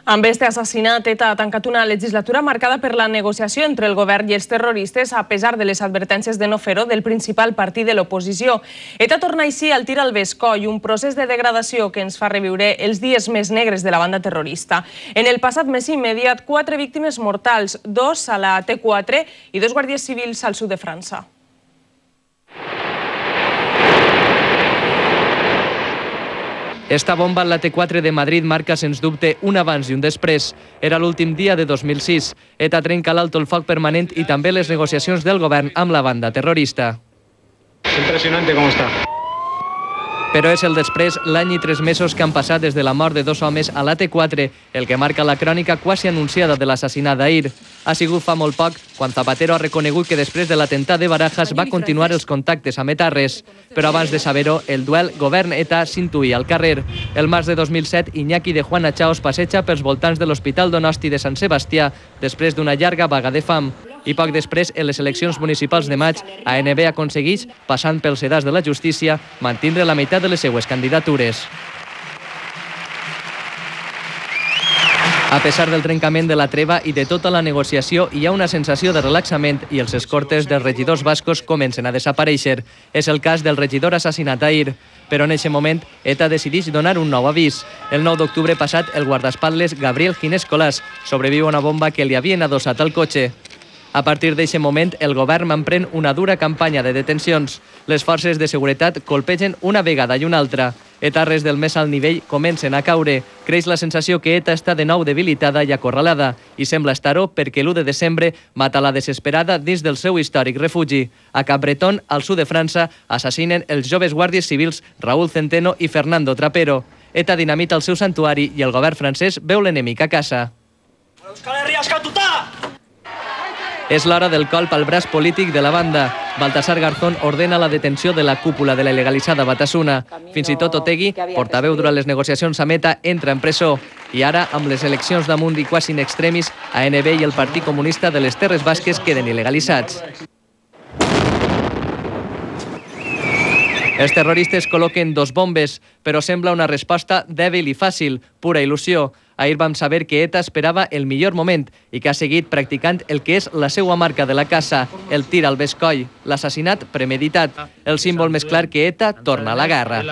Amb este assassinat, ETA ha tancat una legislatura marcada per la negociació entre el govern i els terroristes, a pesar de les advertències de no fer-ho del principal partit de l'oposició. ETA torna així al tir al bescoll, un procés de degradació que ens fa reviure els dies més negres de la banda terrorista. En el passat mes immediat, 4 víctimes mortals, 2 a la T4 i 2 guàrdies civils al sud de França. Esta bomba en la T4 de Madrid marca, sens dubte, un abans i un després. Era l'últim dia de 2006. ETA trenca l'alto el foc permanent i també les negociacions del govern amb la banda terrorista. Impressionante com està. Però és el després, l'any i 3 mesos que han passat des de la mort de 2 homes a la T4, el que marca la crònica quasi anunciada de l'assassinat d'ahir. Ha sigut fa molt poc, quan Zapatero ha reconegut que després de l'atemptat de Barajas va continuar els contactes amb etarres. Però abans de saber-ho, el duel govern-ETA s'intuïa al carrer. El març de 2007, Iñaki de Juana Chaos passeja pels voltants de l'Hospital Donosti de Sant Sebastià després d'una llarga vaga de fam. I poc després, en les eleccions municipals de maig, ANB aconsegueix, passant pels sedars de la justícia, mantindre la meitat de les seues candidatures. A pesar del trencament de la treva i de tota la negociació, hi ha una sensació de relaxament i els escortes dels regidors bascos comencen a desaparèixer. És el cas del regidor assassinat ahir. Però en aquest moment, ETA decideix donar un nou avís. El 9 d'octubre passat, el guardaespatlles Gabriel Ginés Colàs sobreviu a una bomba que li havien adossat al cotxe. A partir d'aquest moment, el govern emprèn una dura campanya de detencions. Les forces de seguretat colpegen una vegada i una altra. Etarres del més alt nivell comencen a caure. Creix la sensació que ETA està de nou debilitada i acorralada, i sembla estar-ho perquè l'1 de desembre mata la desesperada dins del seu històric refugi. A Capbreton, al sud de França, assassinen els joves guàrdies civils Raúl Centeno i Fernando Trapero. ETA dinamita el seu santuari i el govern francès veu l'enemic a casa. Euskal Herria askatuta! És l'hora del colp al braç polític de la banda. Baltasar Garzón ordena la detenció de la cúpula de la il·legalitzada Batasuna. Fins i tot Otegi, portaveu durant les negociacions amb ETA, entra en presó. I ara, amb les eleccions damunt i quasi in extremis, ANB i el Partit Comunista de les Terres Basques queden il·legalitzats. Els terroristes col·loquen 2 bombes, però sembla una resposta dèbil i fàcil, pura il·lusió. Ahir vam saber que ETA esperava el millor moment i que ha seguit practicant el que és la seva marca de la casa, el tir al bescoll, l'assassinat premeditat, el símbol més clar que ETA torna a la guerra.